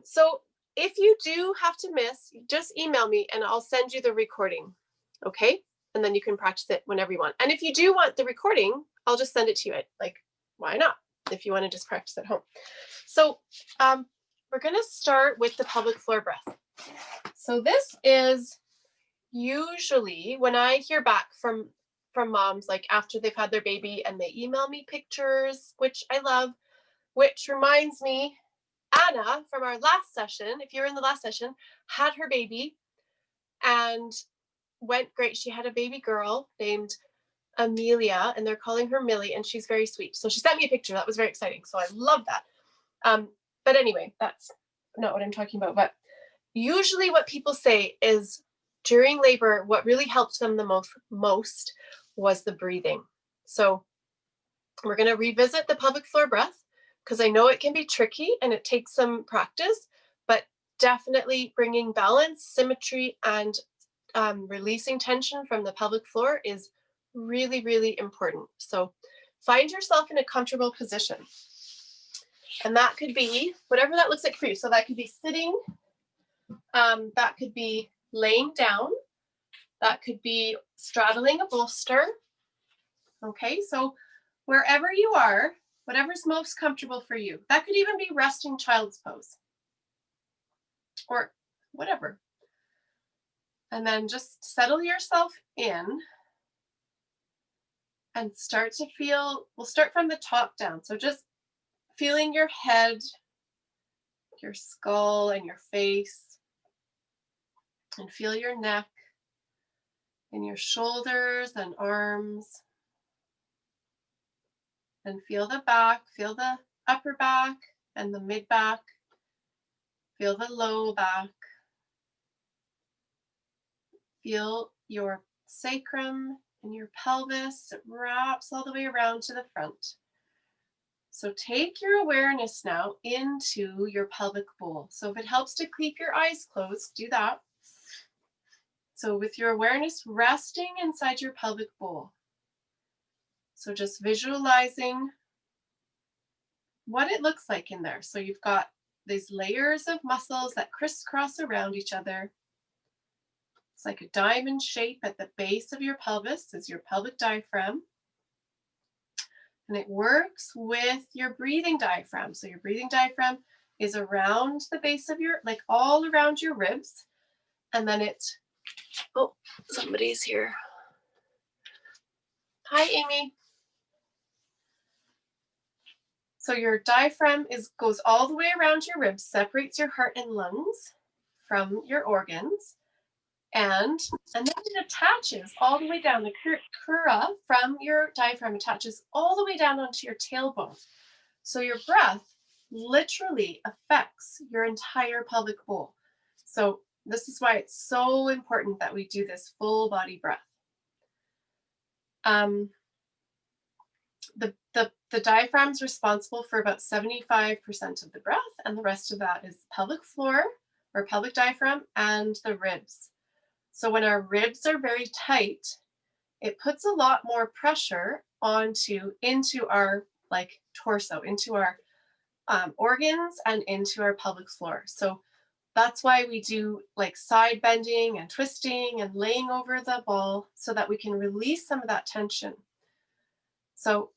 So if you do have to miss, just email me and I'll send you the recording. Okay. And then you can practice it whenever you want. And if you do want the recording, I'll just send it to you. Like, why not? If you want to just practice at home. So we're going to start with the pelvic floor breath. So this is usually when I hear back from moms, like after they've had their baby and they email me pictures, which I love, which reminds me, Anna from our last session, if you were in the last session, had her baby and went great. She had a baby girl named Amelia, and they're calling her Millie, and she's very sweet. So she sent me a picture. That was very exciting. So I love that. But anyway, that's not what I'm talking about. But usually what people say is during labor, what really helped them the most was the breathing. So we're going to revisit the pelvic floor breath because I know it can be tricky and it takes some practice, but definitely bringing balance, symmetry, and releasing tension from the pelvic floor is really, really important. So find yourself in a comfortable position. And that could be whatever that looks like for you. So that could be sitting, that could be laying down, that could be straddling a bolster. Okay, so wherever you are, whatever's most comfortable for you. That could even be resting child's pose or whatever. And then just settle yourself in and start to feel, we'll start from the top down. So just feeling your head, your skull, and your face, and feel your neck and your shoulders and arms. And feel the back, feel the upper back and the mid back, feel the low back. Feel your sacrum and your pelvis. It wraps all the way around to the front. So take your awareness now into your pelvic bowl. So if it helps to keep your eyes closed, do that. So with your awareness resting inside your pelvic bowl. So just visualizing what it looks like in there. So you've got these layers of muscles that crisscross around each other. It's like a diamond shape at the base of your pelvis is your pelvic diaphragm. And it works with your breathing diaphragm. So your breathing diaphragm is around the base of your, like all around your ribs. And then it's, oh, somebody's here. Hi, Amy. So your diaphragm goes all the way around your ribs, separates your heart and lungs from your organs. And then it attaches all the way down. The crura from your diaphragm attaches all the way down onto your tailbone. So your breath literally affects your entire pelvic bowl. So this is why it's so important that we do this full body breath. The diaphragm is responsible for about 75% of the breath, and the rest of that is pelvic floor or pelvic diaphragm and the ribs. So when our ribs are very tight, it puts a lot more pressure into our like torso, into our organs and into our pelvic floor. So that's why we do like side bending and twisting and laying over the ball so that we can release some of that tension. So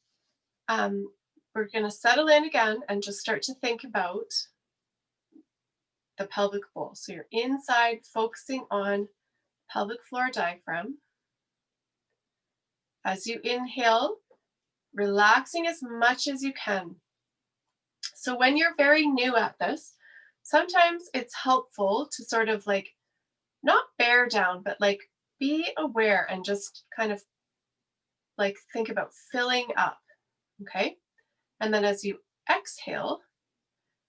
we're going to settle in again and just start to think about the pelvic bowl. So you're inside, focusing on pelvic floor diaphragm. As you inhale, relaxing as much as you can. So when you're very new at this, sometimes it's helpful to sort of like not bear down, but like be aware and just kind of like think about filling up. Okay. And then as you exhale,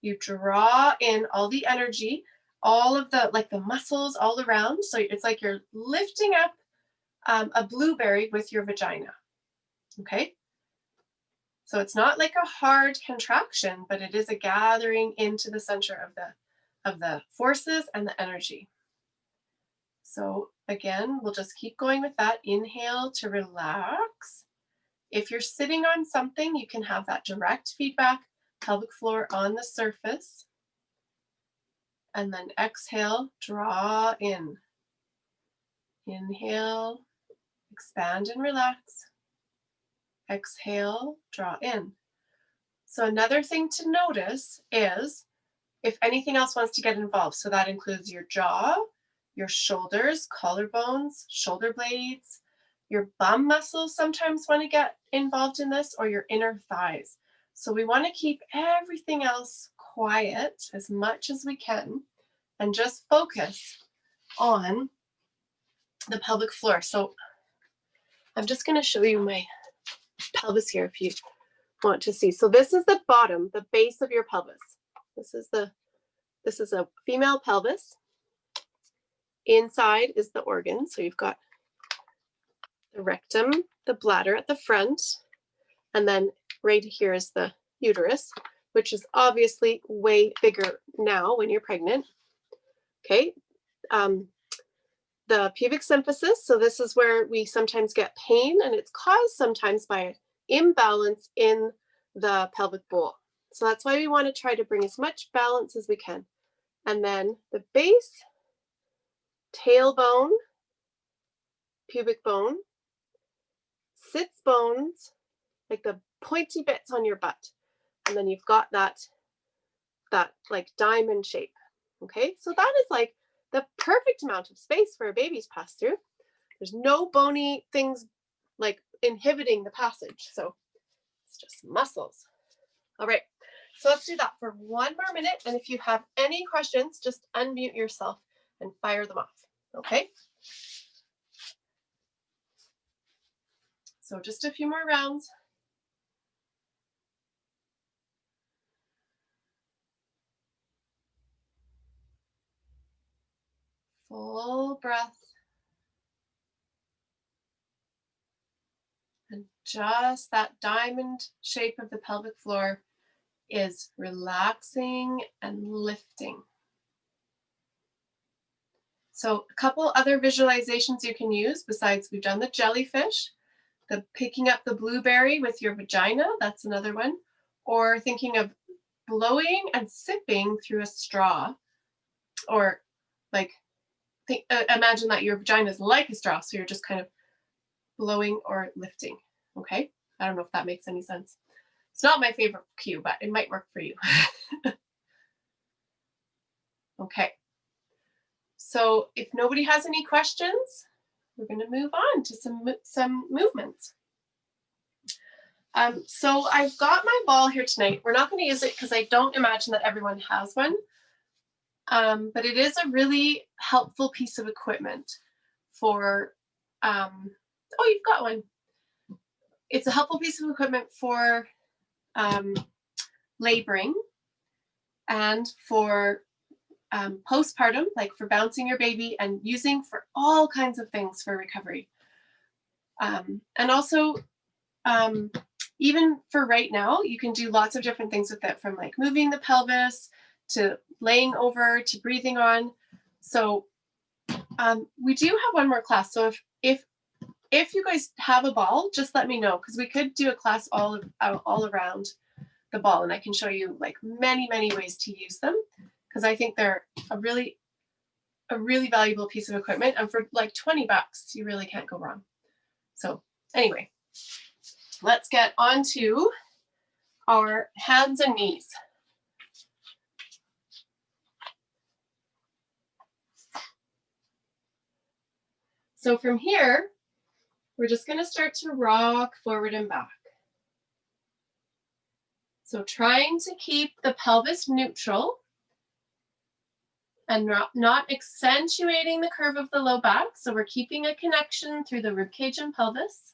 you draw in all the energy, all of the like the muscles all around. So it's like you're lifting up a blueberry with your vagina. Okay. So it's not like a hard contraction, but it is a gathering into the center of the forces and the energy. So again, we'll just keep going with that. Inhale to relax. If you're sitting on something, you can have that direct feedback, pelvic floor on the surface. And then exhale, draw in. Inhale, expand and relax. Exhale, draw in. So another thing to notice is if anything else wants to get involved. So that includes your jaw, your shoulders, collarbones, shoulder blades, your bum muscles sometimes want to get involved in this, or your inner thighs. So we want to keep everything else quiet as much as we can and just focus on the pelvic floor. So I'm just going to show you my pelvis here if you want to see. So this is the bottom, the base of your pelvis. This is a female pelvis. Inside is the organ. So you've got the rectum, the bladder at the front, and then right here is the uterus, which is obviously way bigger now when you're pregnant. Okay. The pubic symphysis. So this is where we sometimes get pain, and it's caused sometimes by imbalance in the pelvic bowl. So that's why we want to try to bring as much balance as we can. And then the base, tailbone, pubic bone, sits bones, like the pointy bits on your butt. And then you've got that like diamond shape. Okay, so that is like the perfect amount of space for a baby to pass through. There's no bony things like inhibiting the passage. So it's just muscles. All right, so let's do that for one more minute. And if you have any questions, just unmute yourself and fire them off. Okay. So just a few more rounds. Full breath. And just that diamond shape of the pelvic floor is relaxing and lifting. So a couple other visualizations you can use besides we've done the jellyfish, the picking up the blueberry with your vagina, that's another one, or thinking of blowing and sipping through a straw, or like imagine that your vagina is like a straw, so you're just kind of blowing or lifting. Okay, I don't know if that makes any sense. It's not my favorite cue, but it might work for you. Okay, so if nobody has any questions, we're going to move on to some movements. So I've got my ball here tonight. We're not going to use it because I don't imagine that everyone has one. But it is a really helpful piece of equipment for, oh, you've got one. It's a helpful piece of equipment for laboring and for postpartum, like for bouncing your baby, and using for all kinds of things for recovery. And also, even for right now, you can do lots of different things with it, from like moving the pelvis to laying over to breathing on. So we do have one more class. So if you guys have a ball, just let me know, because we could do a class all around the ball, and I can show you like many ways to use them, because I think they're a really valuable piece of equipment, and for like $20 you really can't go wrong. So anyway, let's get on to our hands and knees. So from here, we're just going to start to rock forward and back. So trying to keep the pelvis neutral and not accentuating the curve of the low back. So we're keeping a connection through the ribcage and pelvis.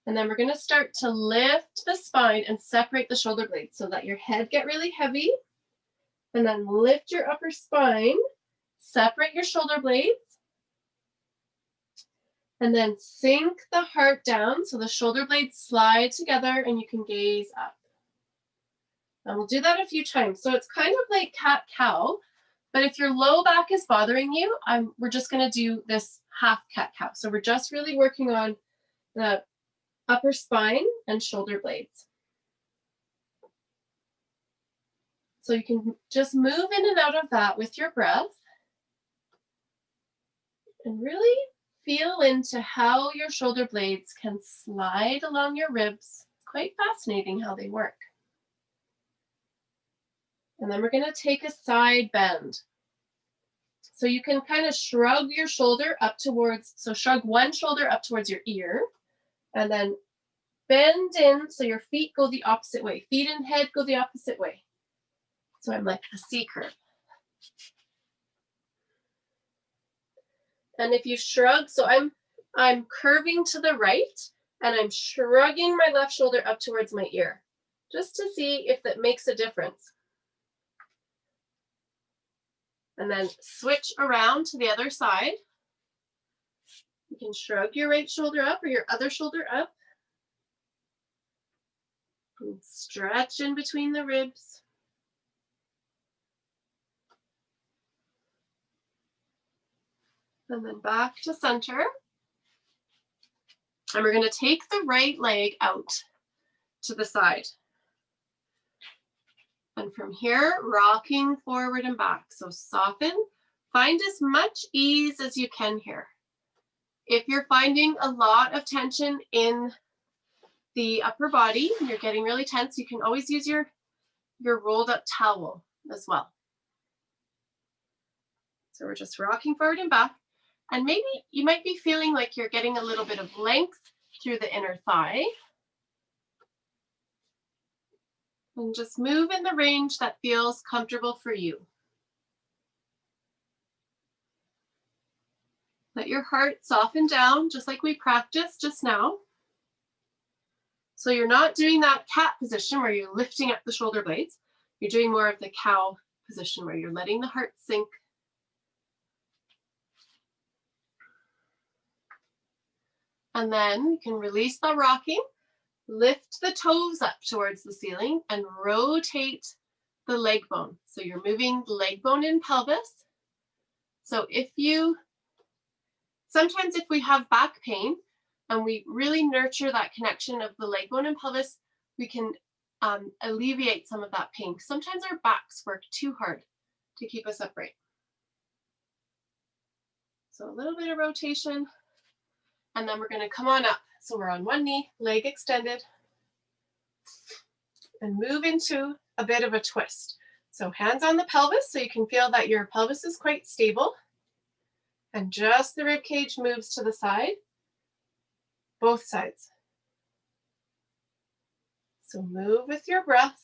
And then we're going to start to lift the spine and separate the shoulder blades so that your head get really heavy. And then lift your upper spine, separate your shoulder blades. And then sink the heart down so the shoulder blades slide together and you can gaze up. And we'll do that a few times. So it's kind of like cat-cow, but if your low back is bothering you, we're just going to do this half cat-cow. So we're just really working on the upper spine and shoulder blades. So you can just move in and out of that with your breath and really feel into how your shoulder blades can slide along your ribs. It's quite fascinating how they work. And then we're going to take a side bend. So you can kind of shrug your shoulder up towards, so shrug one shoulder up towards your ear, and then bend in so your feet go the opposite way. Feet and head go the opposite way. So I'm like a C curve. And if you shrug, so I'm curving to the right and I'm shrugging my left shoulder up towards my ear, just to see if that makes a difference. And then switch around to the other side. You can shrug your right shoulder up or your other shoulder up. And stretch in between the ribs. And then back to center. And we're going to take the right leg out to the side. And from here, rocking forward and back. So soften. Find as much ease as you can here. If you're finding a lot of tension in the upper body, and you're getting really tense, you can always use your rolled up towel as well. So we're just rocking forward and back. And maybe you might be feeling like you're getting a little bit of length through the inner thigh. And just move in the range that feels comfortable for you. Let your heart soften down, just like we practiced just now. So you're not doing that cat position where you're lifting up the shoulder blades. You're doing more of the cow position where you're letting the heart sink. And then you can release the rocking, lift the toes up towards the ceiling and rotate the leg bone. So you're moving the leg bone in pelvis. So sometimes if we have back pain and we really nurture that connection of the leg bone and pelvis, we can alleviate some of that pain. Sometimes our backs work too hard to keep us upright. So a little bit of rotation, and then we're going to come on up. So we're on one knee, leg extended, and move into a bit of a twist. So hands on the pelvis so you can feel that your pelvis is quite stable. And just the rib cage moves to the side, both sides. So move with your breath.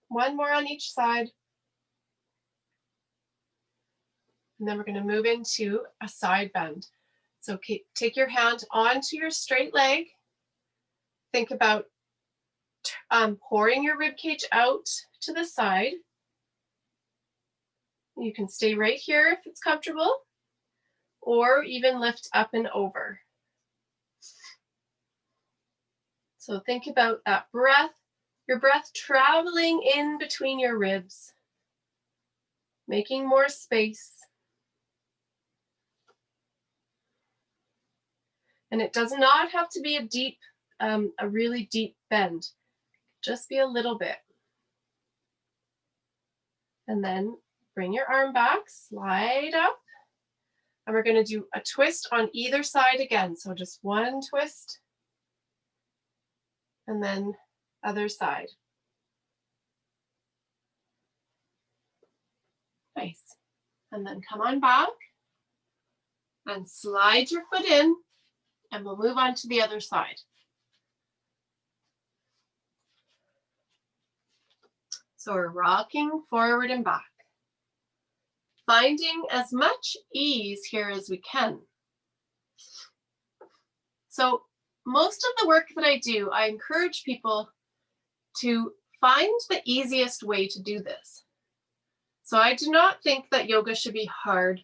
One more on each side. And then we're going to move into a side bend. So take your hand onto your straight leg. Think about pouring your rib cage out to the side. You can stay right here if it's comfortable, or even lift up and over. So think about that breath, your breath traveling in between your ribs, making more space. And it does not have to be a really deep bend, just be a little bit. And then bring your arm back, slide up, and we're going to do a twist on either side again. So just one twist, and then other side. Nice. And then come on back and slide your foot in, and we'll move on to the other side. So we're rocking forward and back, finding as much ease here as we can. So most of the work that I do, I encourage people to find the easiest way to do this. So I do not think that yoga should be hard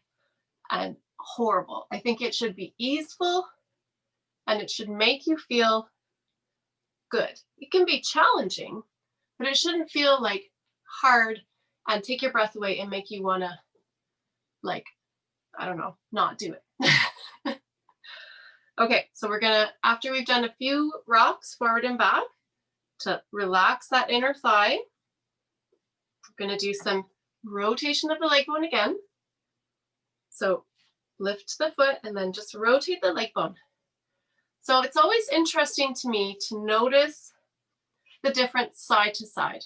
and horrible. I think it should be easeful and it should make you feel good. It can be challenging, but it shouldn't feel like hard and take your breath away and make you want to like I don't know, not do it. Okay, so we're gonna, after we've done a few rocks forward and back to relax that inner thigh, we're gonna do some rotation of the leg bone again. So lift the foot and then just rotate the leg bone. So it's always interesting to me to notice the difference side to side.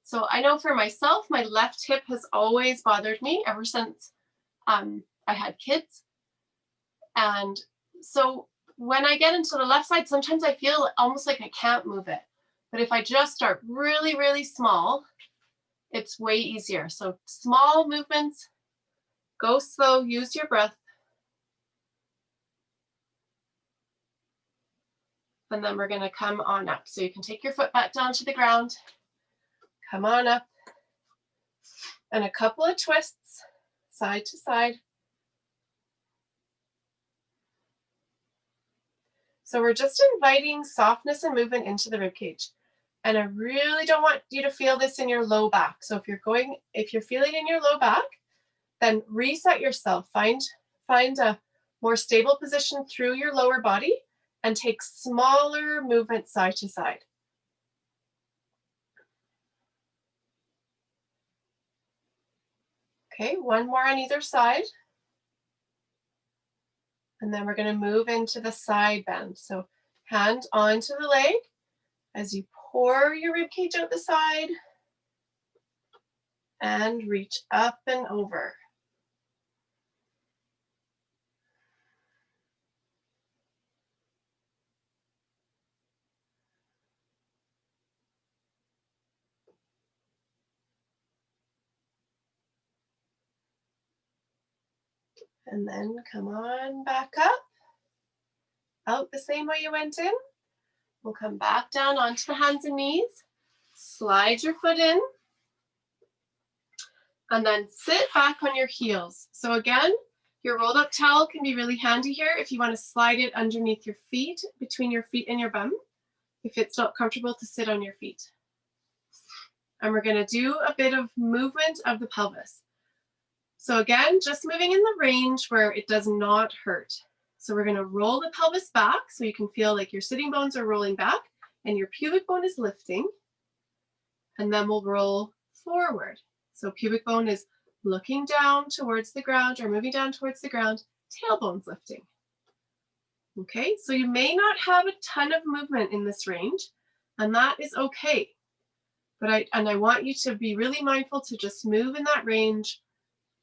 So I know for myself, my left hip has always bothered me ever since I had kids. And so when I get into the left side, sometimes I feel almost like I can't move it. But if I just start really, really small, it's way easier. So small movements, go slow, use your breath. And then we're going to come on up. So you can take your foot back down to the ground, come on up, and a couple of twists side to side. So we're just inviting softness and movement into the rib cage. And I really don't want you to feel this in your low back. So if you're feeling in your low back, then reset yourself. Find a more stable position through your lower body and take smaller movements side to side. Okay, one more on either side. And then we're going to move into the side bend. So hand onto the leg as you pour your rib cage out the side and reach up and over. And then come on back up, out the same way you went in. We'll come back down onto the hands and knees, slide your foot in, and then sit back on your heels. So again, your rolled up towel can be really handy here if you want to slide it underneath your feet, between your feet and your bum, if it's not comfortable to sit on your feet. And we're going to do a bit of movement of the pelvis. So again, just moving in the range where it does not hurt. So we're going to roll the pelvis back so you can feel like your sitting bones are rolling back and your pubic bone is lifting. And then we'll roll forward. So pubic bone is looking down towards the ground or moving down towards the ground, tailbone's lifting. Okay, so you may not have a ton of movement in this range, and that is okay. But I want you to be really mindful to just move in that range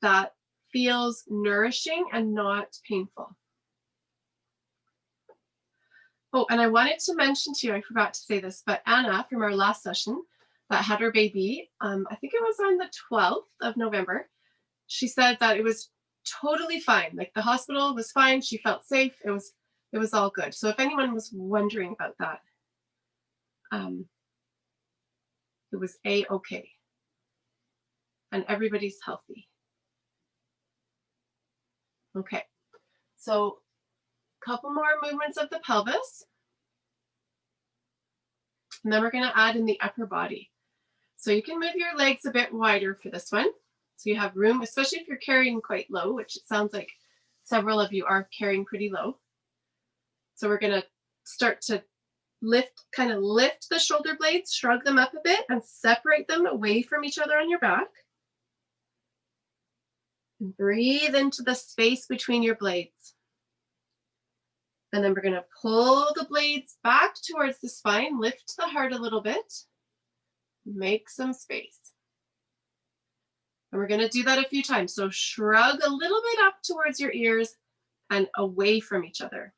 that feels nourishing and not painful. Oh, and I wanted to mention to you, I forgot to say this, but Anna from our last session that had her baby, I think it was on the 12th of November, she said that it was totally fine. Like the hospital was fine. She felt safe. It was all good. So if anyone was wondering about that, it was A-okay. And everybody's healthy. Okay, so a couple more movements of the pelvis. And then we're going to add in the upper body. So you can move your legs a bit wider for this one. So you have room, especially if you're carrying quite low, which it sounds like several of you are carrying pretty low. So we're going to start to kind of lift the shoulder blades, shrug them up a bit, and separate them away from each other on your back. And breathe into the space between your blades. And then we're going to pull the blades back towards the spine, lift the heart a little bit, make some space. And we're going to do that a few times. So shrug a little bit up towards your ears and away from each other.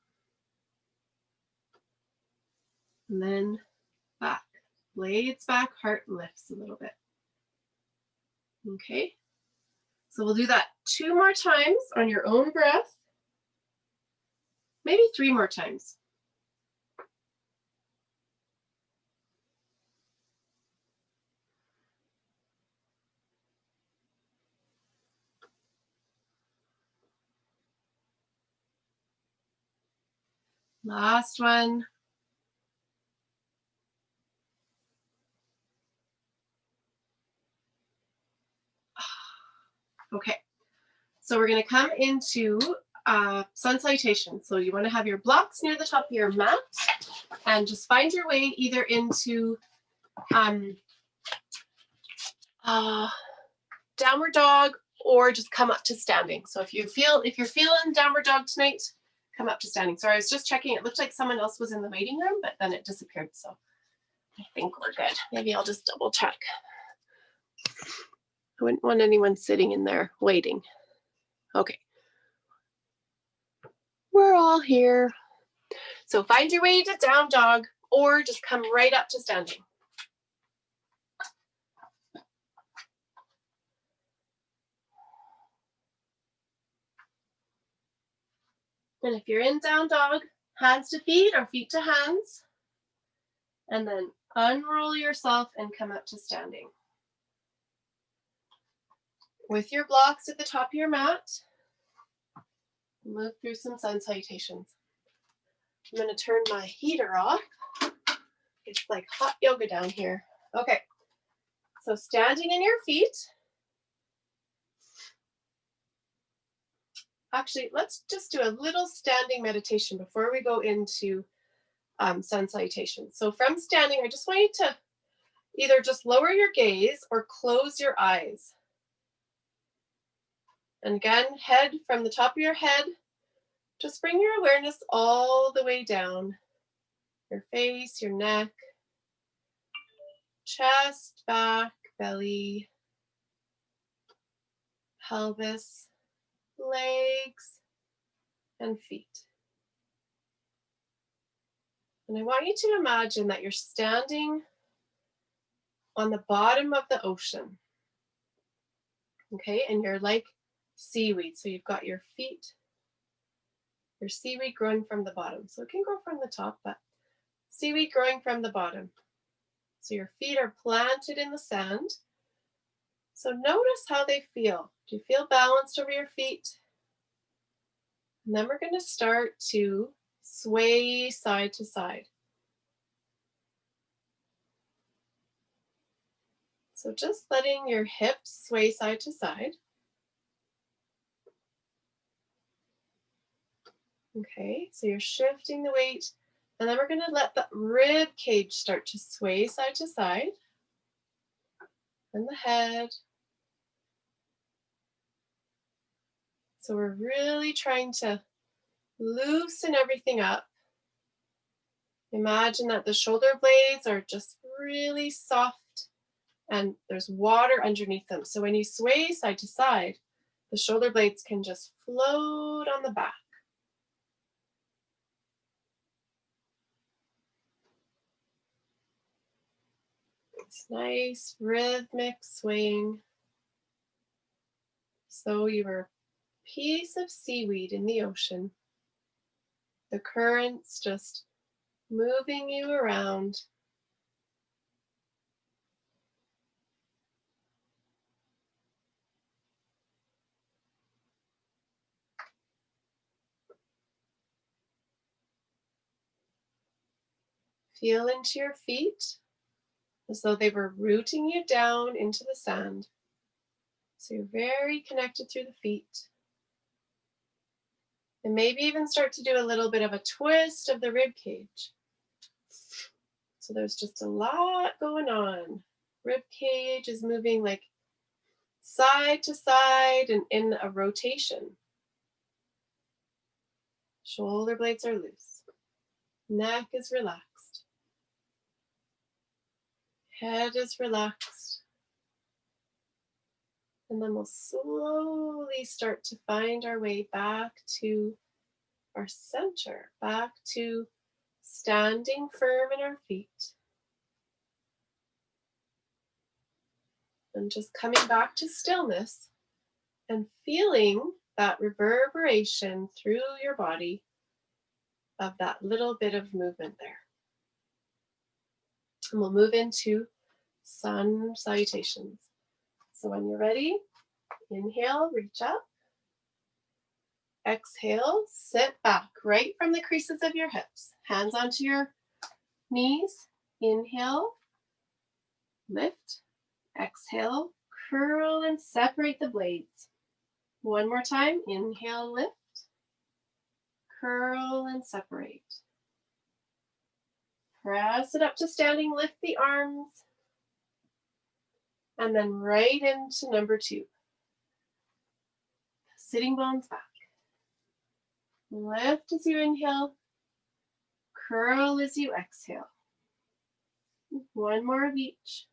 And then back, blades back, heart lifts a little bit. Okay, so we'll do that 2 more times on your own breath, maybe 3 more times. Last one. Okay, So we're going to come into sun salutation. So you want to have your blocks near the top of your mat and just find your way either into downward dog or just come up to standing. So if you're feeling downward dog tonight, come up to standing. Sorry, I was just checking. It looked like someone else was in the waiting room, but then it disappeared. So I think we're good. Maybe I'll just double check. I wouldn't want anyone sitting in there waiting. Okay. We're all here. So find your way to down dog or just come right up to standing. And if you're in down dog, hands to feet or feet to hands. And then unroll yourself and come up to standing. With your blocks at the top of your mat, move through some sun salutations. I'm going to turn my heater off. It's like hot yoga down here. Okay, so standing in your feet. Actually, let's just do a little standing meditation before we go into sun salutation. So from standing, I just want you to either just lower your gaze or close your eyes. And again, head from the top of your head, just bring your awareness all the way down. Your face, your neck, chest, back, belly, pelvis, legs, and feet. And I want you to imagine that you're standing on the bottom of the ocean. Okay, and you're like seaweed. So you've got your feet, your seaweed growing from the bottom. So it can grow from the top, but seaweed growing from the bottom. So your feet are planted in the sand. So notice how they feel. Do you feel balanced over your feet? And then we're going to start to sway side to side. So just letting your hips sway side to side. Okay, so you're shifting the weight, and then we're going to let the rib cage start to sway side to side, and the head. So we're really trying to loosen everything up. Imagine that the shoulder blades are just really soft and there's water underneath them. So when you sway side to side, the shoulder blades can just float on the back. It's nice rhythmic swaying. So you were a piece of seaweed in the ocean. The currents just moving you around. Feel into your feet as though they were rooting you down into the sand. So you're very connected through the feet. And maybe even start to do a little bit of a twist of the rib cage. So there's just a lot going on. Rib cage is moving like side to side and in a rotation. Shoulder blades are loose. Neck is relaxed. Head is relaxed. And then we'll slowly start to find our way back to our center, back to standing firm in our feet. And just coming back to stillness and feeling that reverberation through your body of that little bit of movement there. And we'll move into sun salutations. So when you're ready, inhale, reach up. Exhale, sit back right from the creases of your hips. Hands onto your knees. Inhale, lift. Exhale, curl and separate the blades. One more time. Inhale, lift. Curl and separate. Press it up to standing. Lift the arms. And then right into number 2. Sitting bones back. Lift as you inhale. Curl as you exhale. One more of each.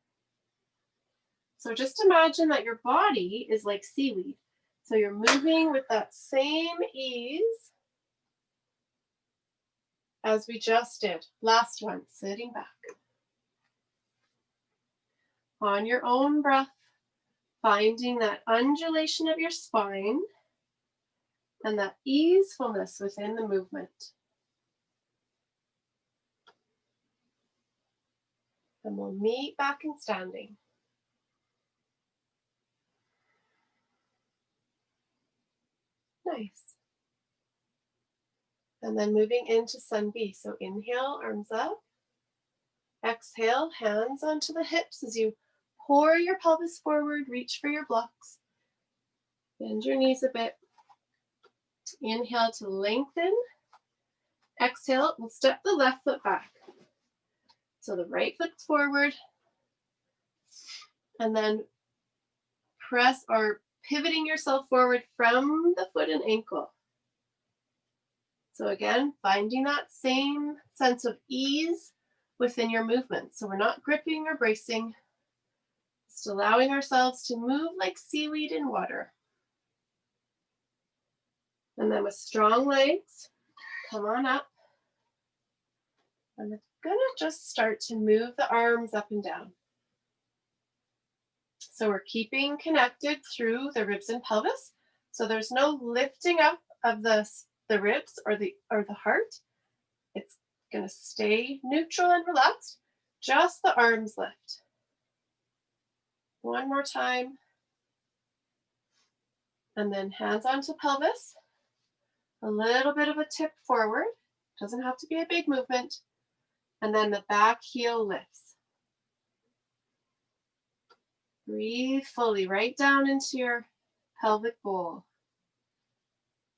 So just imagine that your body is like seaweed. So you're moving with that same ease as we just did. Last one, sitting back. On your own breath, finding that undulation of your spine and that easefulness within the movement. And we'll meet back in standing. Nice. And then moving into sun B. So inhale, arms up. Exhale, hands onto the hips as you pour your pelvis forward, reach for your blocks. Bend your knees a bit. Inhale to lengthen. Exhale, we'll step the left foot back. So the right foot's forward. And then press or pivoting yourself forward from the foot and ankle. So again, finding that same sense of ease within your movement. So we're not gripping or bracing, just allowing ourselves to move like seaweed in water. And then with strong legs, come on up. And we're gonna just start to move the arms up and down. So we're keeping connected through the ribs and pelvis. So there's no lifting up of the ribs or the heart. It's gonna stay neutral and relaxed. Just the arms lift. One more time. And then hands onto pelvis. A little bit of a tip forward. Doesn't have to be a big movement. And then the back heel lifts. Breathe fully right down into your pelvic bowl.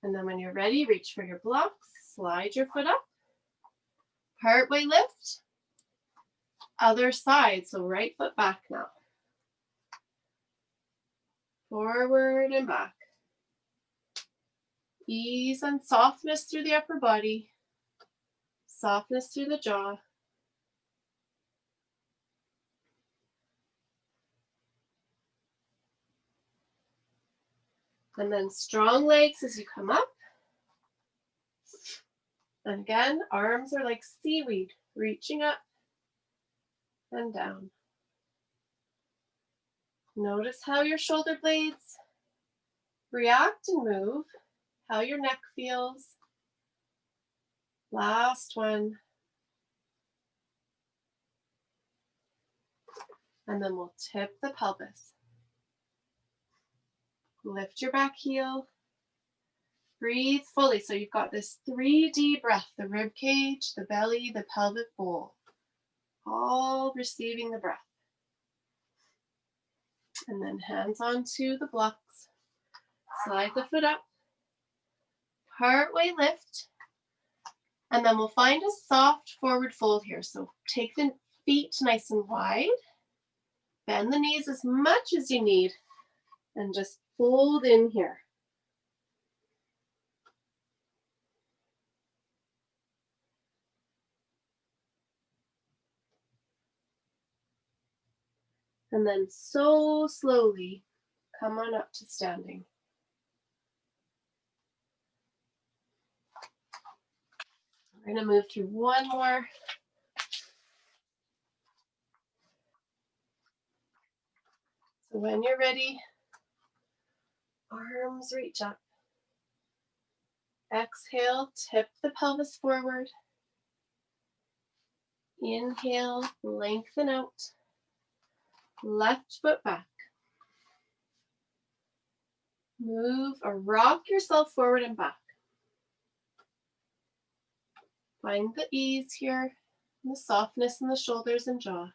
And then when you're ready, reach for your blocks. Slide your foot up. Partway lift. Other side, so right foot back now. Forward and back. Ease and softness through the upper body. Softness through the jaw. And then strong legs as you come up. And again, arms are like seaweed, reaching up and down. Notice how your shoulder blades react and move, how your neck feels. Last one. And then we'll tip the pelvis. Lift your back heel. Breathe fully. So you've got this 3D breath, the rib cage, the belly, the pelvic bowl, all receiving the breath. And then hands onto the blocks. Slide the foot up. Partway lift. And then we'll find a soft forward fold here. So take the feet nice and wide. Bend the knees as much as you need. And just fold in here. And then so slowly come on up to standing. We're going to move through one more. So when you're ready, arms reach up. Exhale, tip the pelvis forward. Inhale, lengthen out. Left foot back. Move or rock yourself forward and back. Find the ease here, and the softness in the shoulders and jaw.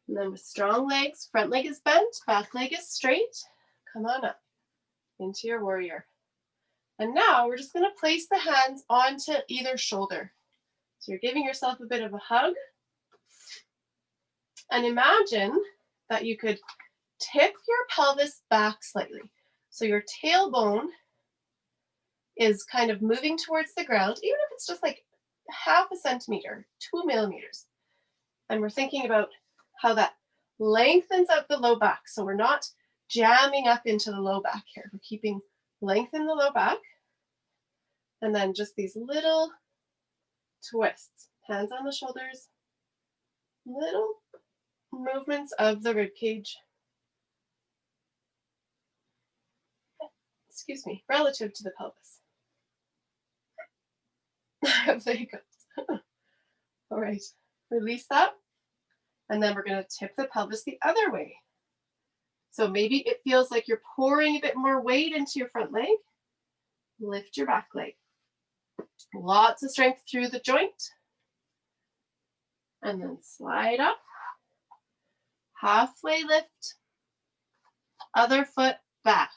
And then with strong legs, front leg is bent, back leg is straight. Come on up into your warrior. And now we're just going to place the hands onto either shoulder. So you're giving yourself a bit of a hug. And imagine that you could tip your pelvis back slightly. So your tailbone is kind of moving towards the ground, even if it's just like half a centimeter, 2 millimeters. And we're thinking about how that lengthens out the low back. So we're not jamming up into the low back here. We're keeping length in the low back. And then just these little twists. Hands on the shoulders. Little movements of the rib cage. Excuse me, relative to the pelvis. There you go. All right, release that. And then we're going to tip the pelvis the other way. So maybe it feels like you're pouring a bit more weight into your front leg. Lift your back leg. Lots of strength through the joint. And then slide up. Halfway lift. Other foot back.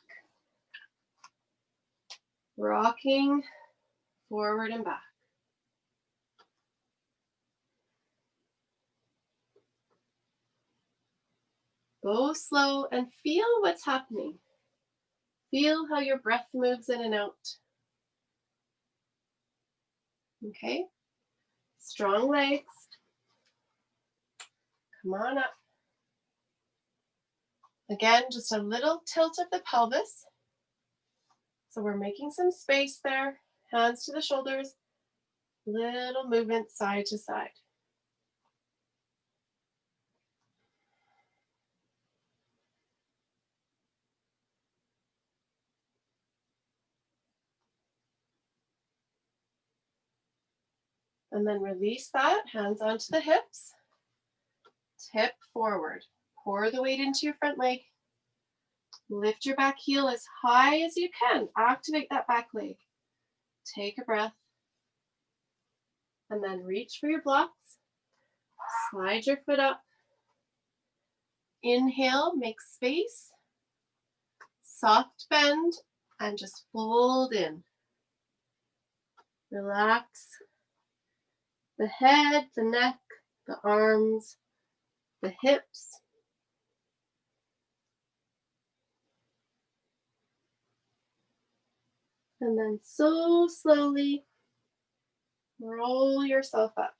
Rocking forward and back. Go slow and feel what's happening. Feel how your breath moves in and out. Okay, strong legs. Come on up. Again, just a little tilt of the pelvis. So we're making some space there. Hands to the shoulders. Little movement side to side. And then release that, hands onto the hips. Tip forward. Pour the weight into your front leg. Lift your back heel as high as you can. Activate that back leg. Take a breath. And then reach for your blocks. Slide your foot up. Inhale, make space. Soft bend and just fold in. Relax the head, the neck, the arms, the hips. And then so slowly roll yourself up.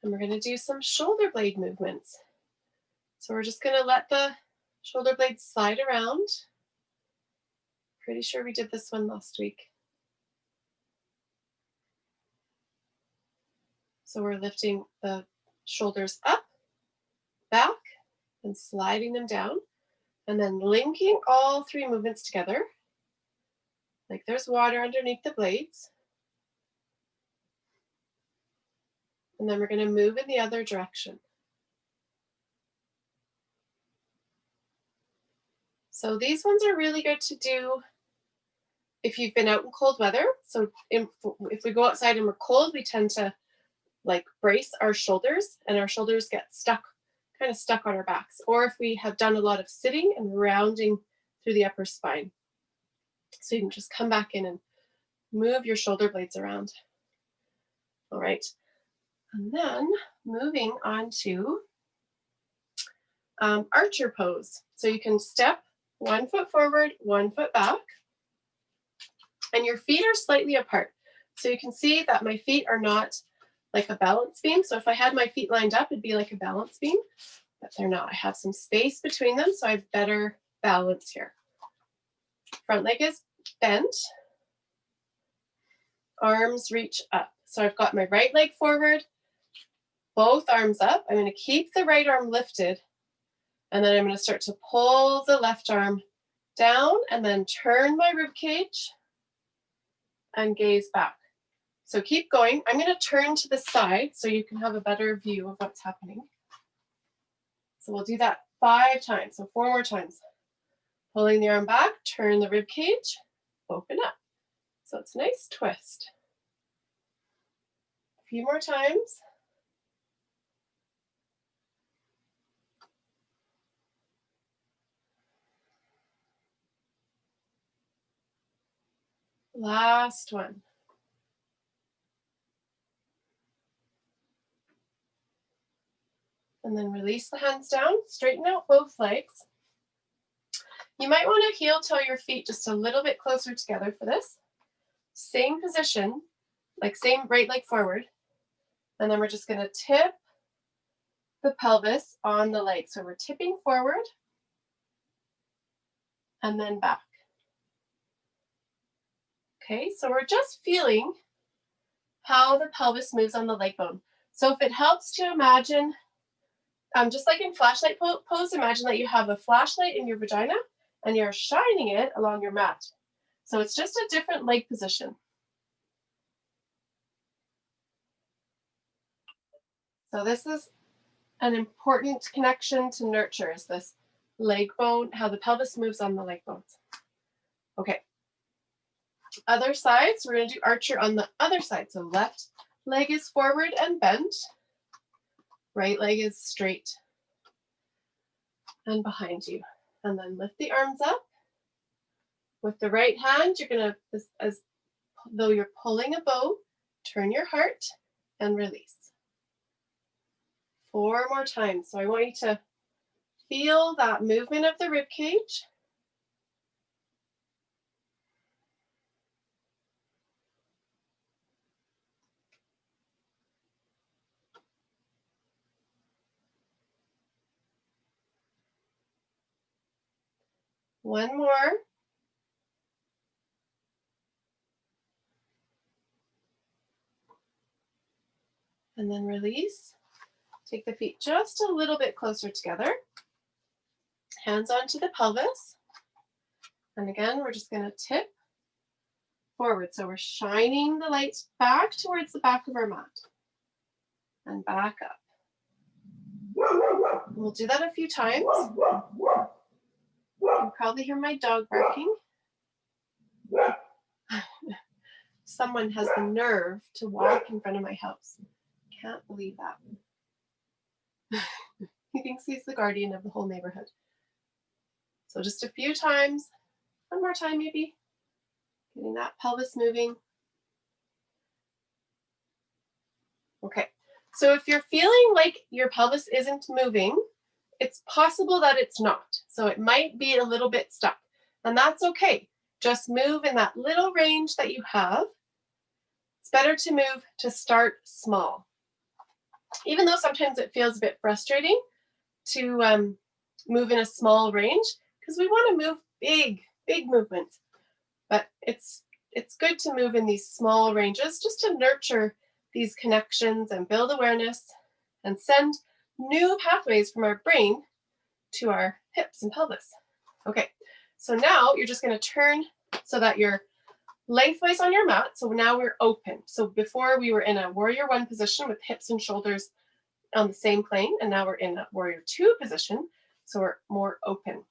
And we're going to do some shoulder blade movements. So we're just going to let the shoulder blades slide around. Pretty sure we did this one last week. So we're lifting the shoulders up, back, and sliding them down. And then linking all three movements together. Like there's water underneath the blades. And then we're going to move in the other direction. So these ones are really good to do if you've been out in cold weather. So if we go outside and we're cold, we tend to like brace our shoulders and our shoulders get stuck, kind of stuck on our backs. Or if we have done a lot of sitting and rounding through the upper spine. So you can just come back in and move your shoulder blades around. All right. And then moving on to archer pose. So you can step 1 foot forward, 1 foot back, and your feet are slightly apart. So you can see that my feet are not like a balance beam. So if I had my feet lined up, it'd be like a balance beam, but they're not. I have some space between them, so I have better balance here. Front leg is bent. Arms reach up. So I've got my right leg forward, both arms up. I'm going to keep the right arm lifted, and then I'm going to start to pull the left arm down and then turn my rib cage and gaze back. So keep going. I'm going to turn to the side so you can have a better view of what's happening. So we'll do that 5 times. So 4 more times. Pulling the arm back, turn the rib cage, open up. So it's a nice twist. few more times. Last one. And then release the hands down, straighten out both legs. You might want to heel toe your feet just a little bit closer together for this. Same position, like same right leg forward. And then we're just going to tip the pelvis on the leg. So we're tipping forward and then back. Okay, so we're just feeling how the pelvis moves on the leg bone. So if it helps to imagine, just like in flashlight pose, imagine that you have a flashlight in your vagina and you're shining it along your mat. So it's just a different leg position. So this is an important connection to nurture, is this leg bone, how the pelvis moves on the leg bones. Okay. Other side, so we're going to do archer on the other side. So left leg is forward and bent. Right leg is straight and behind you. And then lift the arms up. With the right hand, you're going to, as though you're pulling a bow, turn your heart and release. 4 more times. So I want you to feel that movement of the rib cage. One more. And then release. Take the feet just a little bit closer together. Hands onto the pelvis. And again, we're just going to tip forward. So we're shining the light back towards the back of our mat. And back up. We'll do that a few times. You can probably hear my dog barking. Someone has the nerve to walk in front of my house. Can't believe that. He thinks he's the guardian of the whole neighborhood. So just a few times. One more time maybe. Getting that pelvis moving. Okay. So if you're feeling like your pelvis isn't moving, it's possible that it's not. So it might be a little bit stuck. And that's okay. Just move in that little range that you have. It's better to move to start small. Even though sometimes it feels a bit frustrating to move in a small range, because we want to move big movements. But it's good to move in these small ranges just to nurture these connections and build awareness and send new pathways from our brain to our hips and pelvis. Okay, so now you're just going to turn so that you're lengthwise on your mat. So now we're open. So before we were in a warrior 1 position with hips and shoulders on the same plane, and now we're in a warrior 2 position. So we're more open.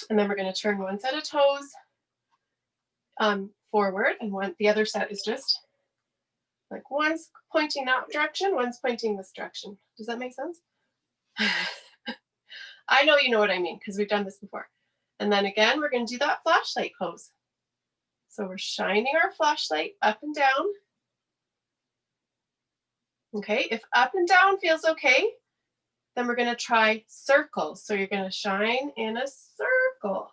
And then we're going to turn one set of toes forward, and the other set is just like one's pointing that direction, one's pointing this direction. Does that make sense? I know you know what I mean because we've done this before. And then again, we're going to do that flashlight pose. So we're shining our flashlight up and down. Okay, if up and down feels okay, then we're going to try circles. So you're going to shine in a circle.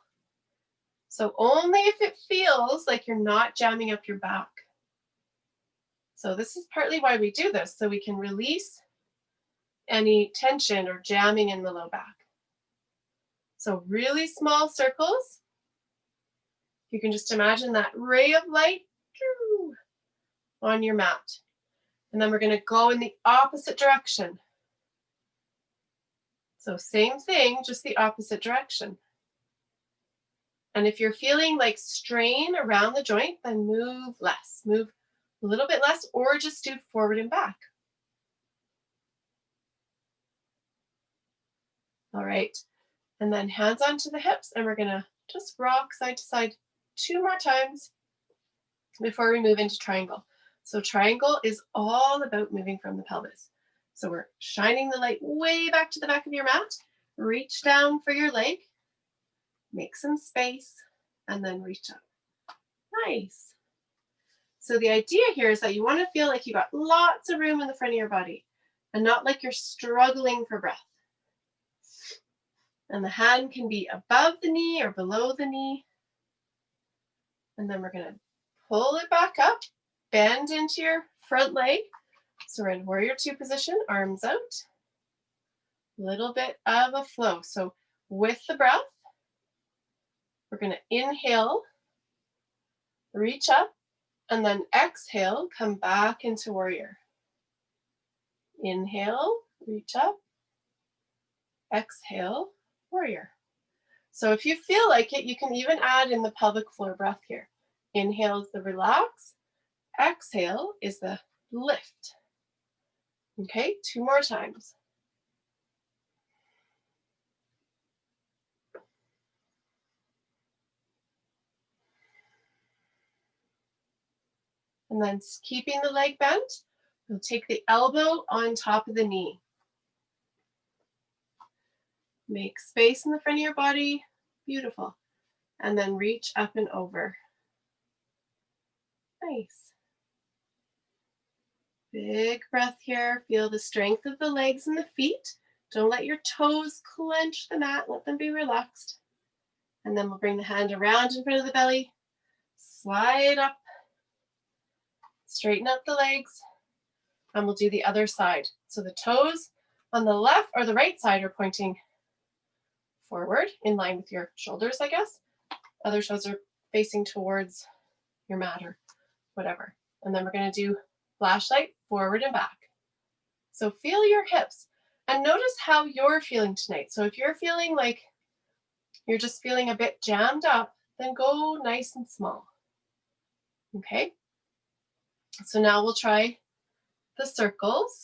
So only if it feels like you're not jamming up your back. So this is partly why we do this, so we can release any tension or jamming in the low back. So really small circles. You can just imagine that ray of light on your mat. And then we're going to go in the opposite direction. So same thing, just the opposite direction. And if you're feeling like strain around the joint, then move less. Move a little bit less, or just do forward and back. All right. And then hands onto the hips, and we're going to just rock side to side 2 more times before we move into triangle. So triangle is all about moving from the pelvis. So we're shining the light way back to the back of your mat. Reach down for your leg. Make some space and then reach up. Nice. So the idea here is that you want to feel like you got lots of room in the front of your body and not like you're struggling for breath. And the hand can be above the knee or below the knee. And then we're going to pull it back up, bend into your front leg. So we're in warrior two position, arms out. Little bit of a flow. So with the breath, we're going to inhale, reach up, and then exhale, come back into warrior. Inhale, reach up, exhale, warrior. So if you feel like it, you can even add in the pelvic floor breath here. Inhale is the relax, exhale is the lift. Okay, 2 more times. And then keeping the leg bent, you'll take the elbow on top of the knee. Make space in the front of your body. Beautiful. And then reach up and over. Nice. Big breath here. Feel the strength of the legs and the feet. Don't let your toes clench the mat. Let them be relaxed. And then we'll bring the hand around in front of the belly. Slide up. Straighten up the legs. And we'll do the other side. So the toes on the left or the right side are pointing forward in line with your shoulders, I guess. Other toes are facing towards your mat or whatever. And then we're going to do flashlight forward and back. So feel your hips and notice how you're feeling tonight. So if you're feeling like you're just feeling a bit jammed up, then go nice and small. Okay? So now we'll try the circles,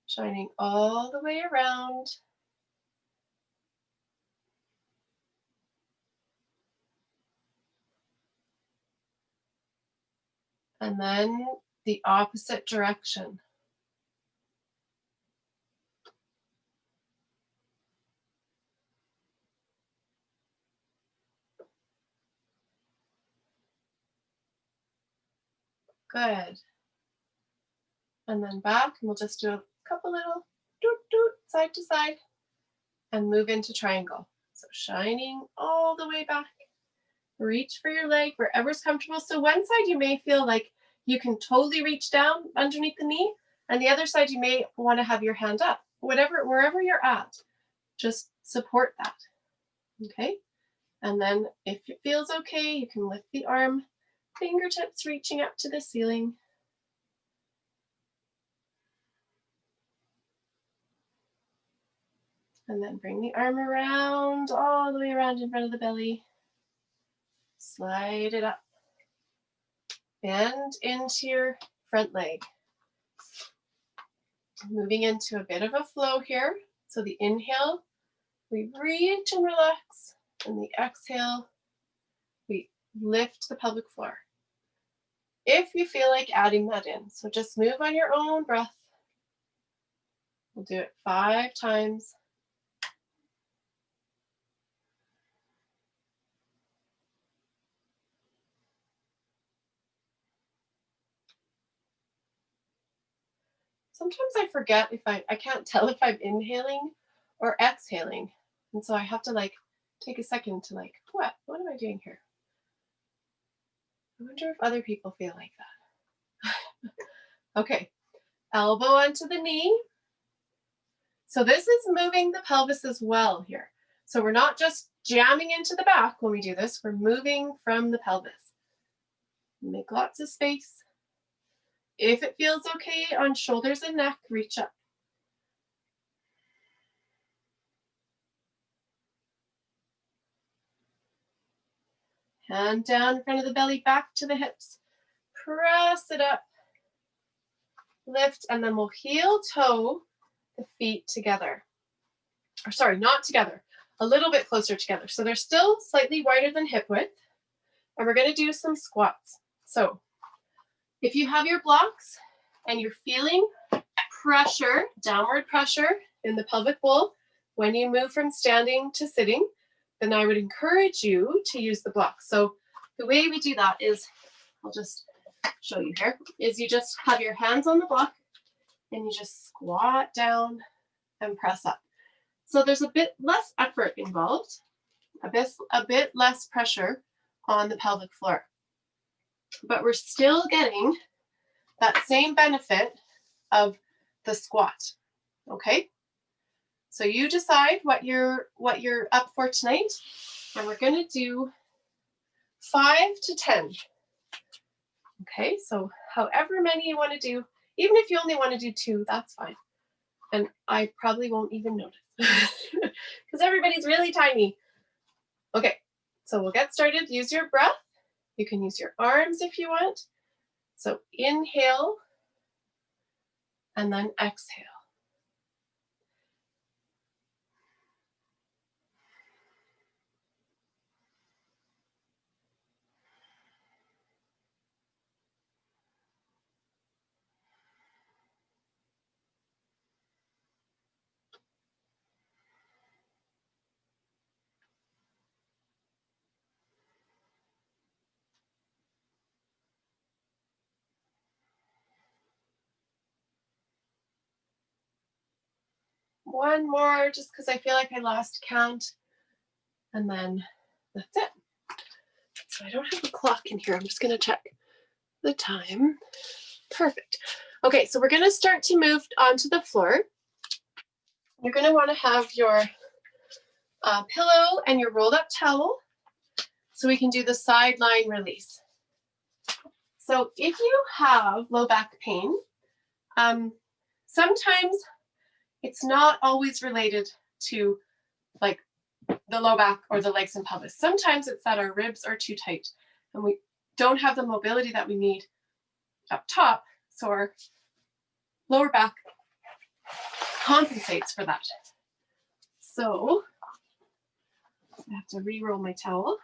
shining all the way around. And then the opposite direction. Good. And then back, and we'll just do a couple little doot doot side to side and move into triangle. So shining all the way back. Reach for your leg wherever's comfortable. So one side you may feel like you can totally reach down underneath the knee, and the other side you may want to have your hand up. Wherever you're at, just support that. Okay? And then if it feels okay, you can lift the arm, fingertips reaching up to the ceiling. And then bring the arm around, all the way around in front of the belly. Slide it up. Bend into your front leg. Moving into a bit of a flow here. So the inhale, we reach and relax. And the exhale, we lift the pelvic floor. If you feel like adding that in, so just move on your own breath. We'll do it 5 times. Sometimes I forget if I can't tell if I'm inhaling or exhaling. And so I have to like take a second to like, what am I doing here? I wonder if other people feel like that. Okay, elbow onto the knee. So this is moving the pelvis as well here. So we're not just jamming into the back when we do this, we're moving from the pelvis. Make lots of space. If it feels okay on shoulders and neck, reach up. Hand down in front of the belly, back to the hips. Press it up. Lift, and then we'll heel toe the feet together. Or sorry, not together. A little bit closer together. So they're still slightly wider than hip width. And we're going to do some squats. So If you have your blocks and you're feeling pressure, downward pressure in the pelvic bowl when you move from standing to sitting, then I would encourage you to use the blocks. So the way we do that is, I'll just show you here, is you just have your hands on the block and you just squat down and press up. So there's a bit less effort involved, a bit less pressure on the pelvic floor, but we're still getting that same benefit of the squat. Okay, so you decide what you're up for tonight, and we're going to do 5 to 10. Okay, so however many you want to do, even if you only want to do 2, that's fine. And I probably won't even notice because everybody's really tiny. Okay, so we'll get started. Use your breath. You can use your arms if you want. So inhale and then exhale. One more, just because I feel like I lost count. And then that's it. So I don't have a clock in here. I'm just going to check the time. Perfect. Okay, so we're going to start to move onto the floor. You're going to want to have your pillow and your rolled up towel so we can do the sideline release. So if you have low back pain, sometimes it's not always related to like the low back or the legs and pelvis. Sometimes it's that our ribs are too tight and we don't have the mobility that we need up top, so our lower back compensates for that. So I have to re-roll my towel.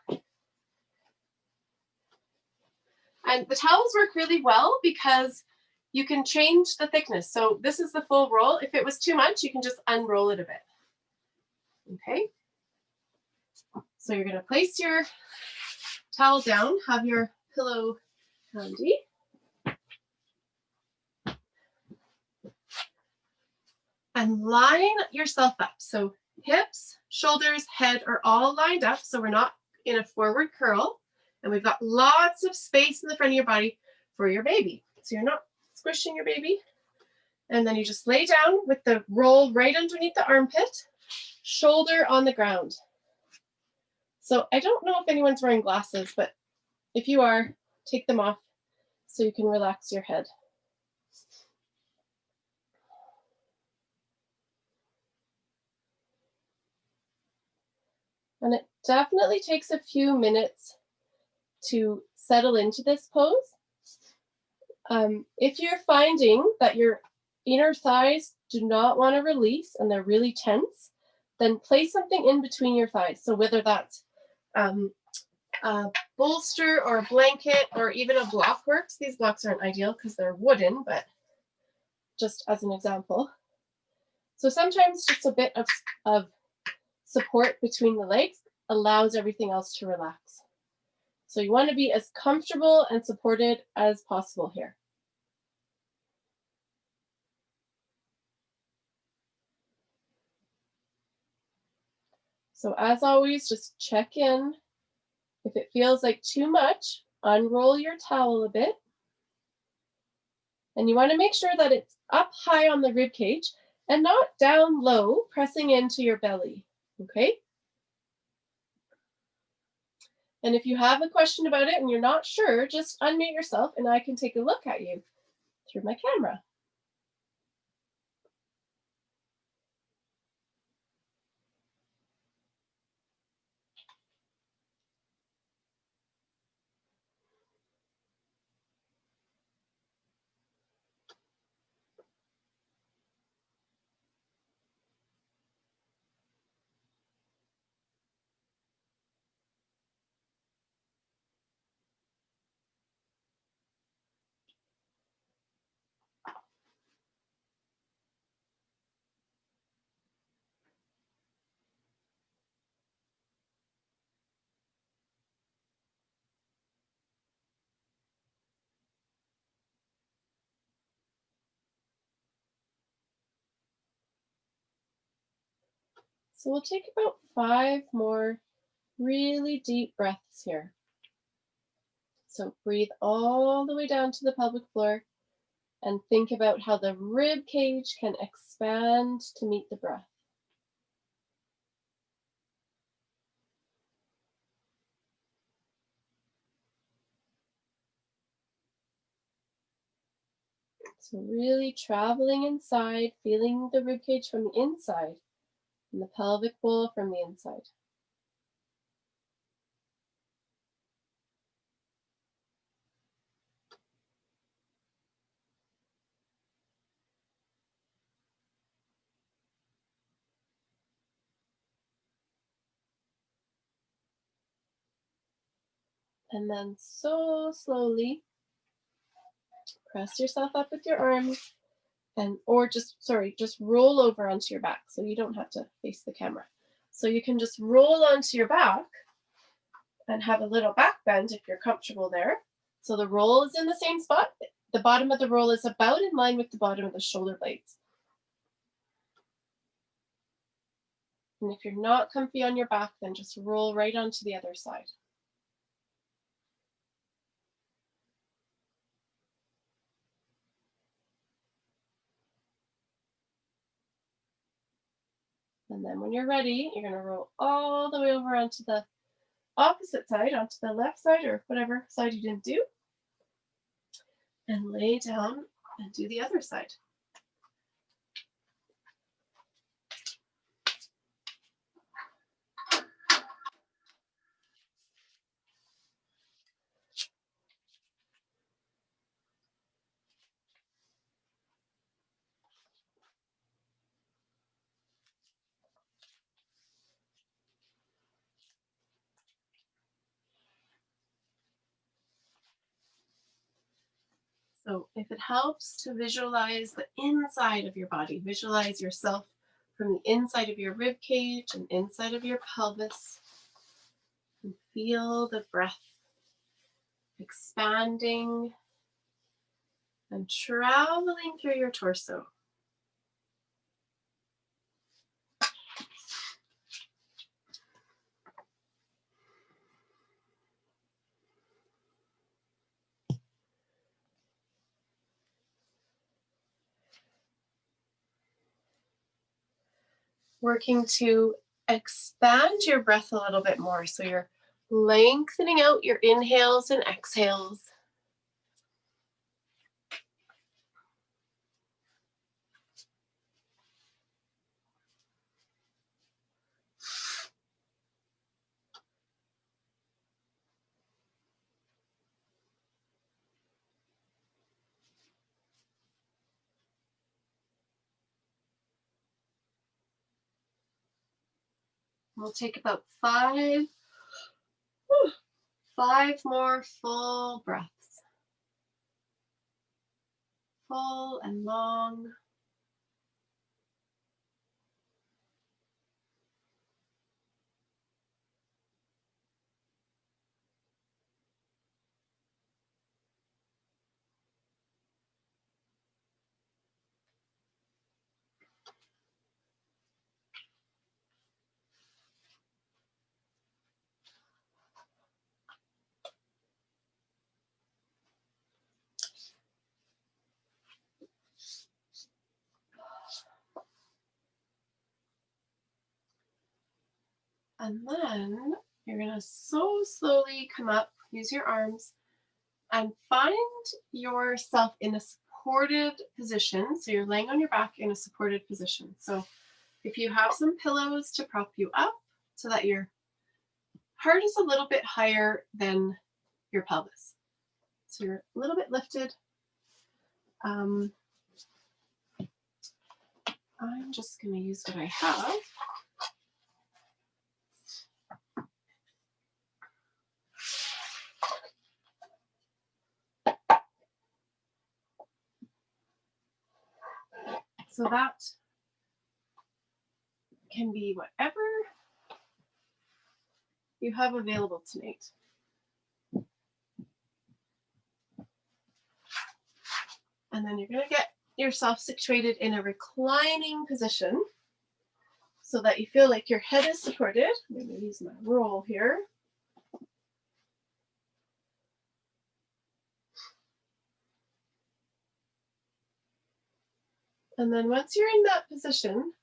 And the towels work really well because you can change the thickness. So this is the full roll. If it was too much, you can just unroll it a bit. Okay. So you're going to place your towel down, have your pillow handy. And line yourself up. So hips, shoulders, head are all lined up. So we're not in a forward curl. And we've got lots of space in the front of your body for your baby. So you're not squishing your baby. And then you just lay down with the roll right underneath the armpit, shoulder on the ground. So I don't know if anyone's wearing glasses, but if you are, take them off so you can relax your head. And it definitely takes a few minutes to settle into this pose. If you're finding that your inner thighs do not want to release and they're really tense, then place something in between your thighs. So whether that's a bolster or a blanket or even a block works. These blocks aren't ideal because they're wooden, but just as an example. So sometimes just a bit of support between the legs allows everything else to relax. So you want to be as comfortable and supported as possible here. So as always, just check in. If it feels like too much, unroll your towel a bit. And you want to make sure that it's up high on the rib cage and not down low, pressing into your belly, okay? And if you have a question about it and you're not sure, just unmute yourself and I can take a look at you through my camera. So we'll take about 5 more really deep breaths here. So breathe all the way down to the pelvic floor and think about how the rib cage can expand to meet the breath. So really traveling inside, feeling the rib cage from the inside and the pelvic bowl from the inside. And then so slowly press yourself up with your arms and or just roll over onto your back so you don't have to face the camera. So you can just roll onto your back and have a little back bend if you're comfortable there. So the roll is in the same spot. The bottom of the roll is about in line with the bottom of the shoulder blades. And if you're not comfy on your back, then just roll right onto the other side. And then when you're ready, you're going to roll all the way over onto the opposite side, onto the left side or whatever side you didn't do. And lay down and do the other side. So if it helps to visualize the inside of your body, visualize yourself from the inside of your rib cage and inside of your pelvis, and feel the breath expanding and traveling through your torso. Working to expand your breath a little bit more. So you're lengthening out your inhales and exhales. We'll take about five more full breaths. Full and long. And then you're going to so slowly come up, use your arms, and find yourself in a supported position. So you're laying on your back in a supported position. So if you have some pillows to prop you up so that your heart is a little bit higher than your pelvis. So you're a little bit lifted. I'm just going to use what I have. So that can be whatever you have available tonight. And then you're going to get yourself situated in a reclining position. so that you feel like your head is supported. I'm going to use my roll here. And then once you're in that position,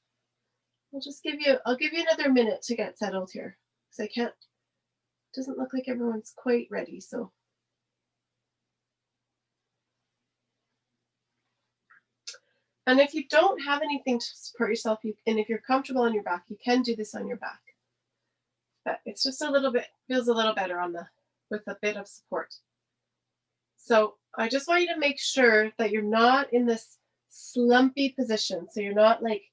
I'll give you another minute to get settled here, because doesn't look like everyone's quite ready. So and if you don't have anything to support yourself, and if you're comfortable on your back, you can do this on your back. But it's just feels a little better with a bit of support. So I just want you to make sure that you're not in this slumpy position. So you're not like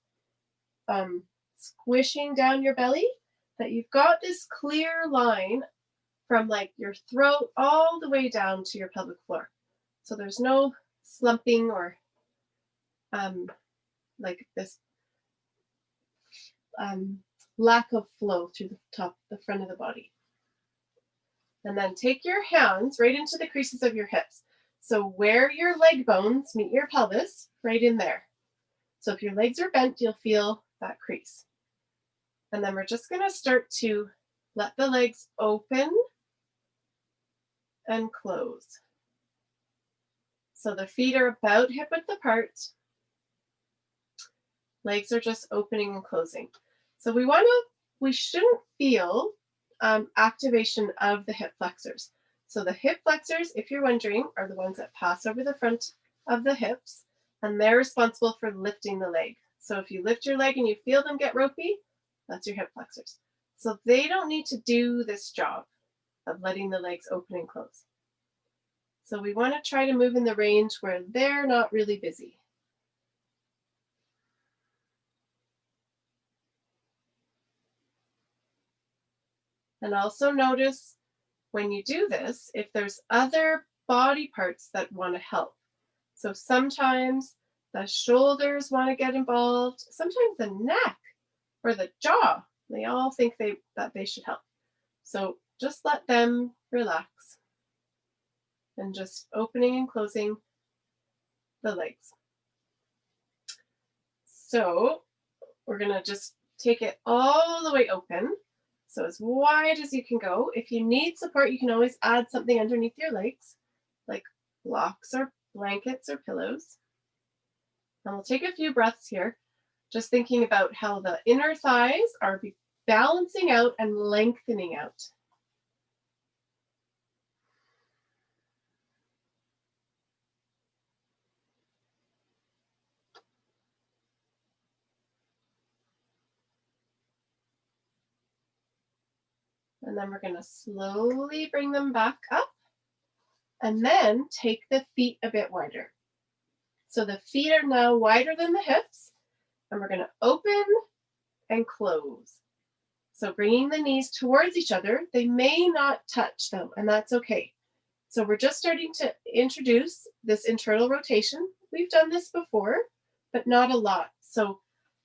squishing down your belly, that you've got this clear line from like your throat all the way down to your pelvic floor. So there's no slumping or like this lack of flow through the front of the body. And then take your hands right into the creases of your hips. So where your leg bones meet your pelvis, right in there. So if your legs are bent, you'll feel that crease. And then we're just going to start to let the legs open and close. So the feet are about hip width apart. Legs are just opening and closing. So we shouldn't feel activation of the hip flexors. So the hip flexors, if you're wondering, are the ones that pass over the front of the hips, and they're responsible for lifting the leg. So if you lift your leg and you feel them get ropey, that's your hip flexors. So they don't need to do this job of letting the legs open and close. So we want to try to move in the range where they're not really busy. And also notice when you do this, if there's other body parts that want to help. So sometimes the shoulders want to get involved, sometimes the neck or the jaw, they all think that they should help. So just let them relax and just opening and closing the legs. So we're going to just take it all the way open. So as wide as you can go. If you need support, you can always add something underneath your legs, like blocks or blankets or pillows. And we'll take a few breaths here, just thinking about how the inner thighs are balancing out and lengthening out. And then we're going to slowly bring them back up, and then take the feet a bit wider. So the feet are now wider than the hips, and we're going to open and close. So bringing the knees towards each other. They may not touch though, and that's okay. So we're just starting to introduce this internal rotation. We've done this before, but not a lot. So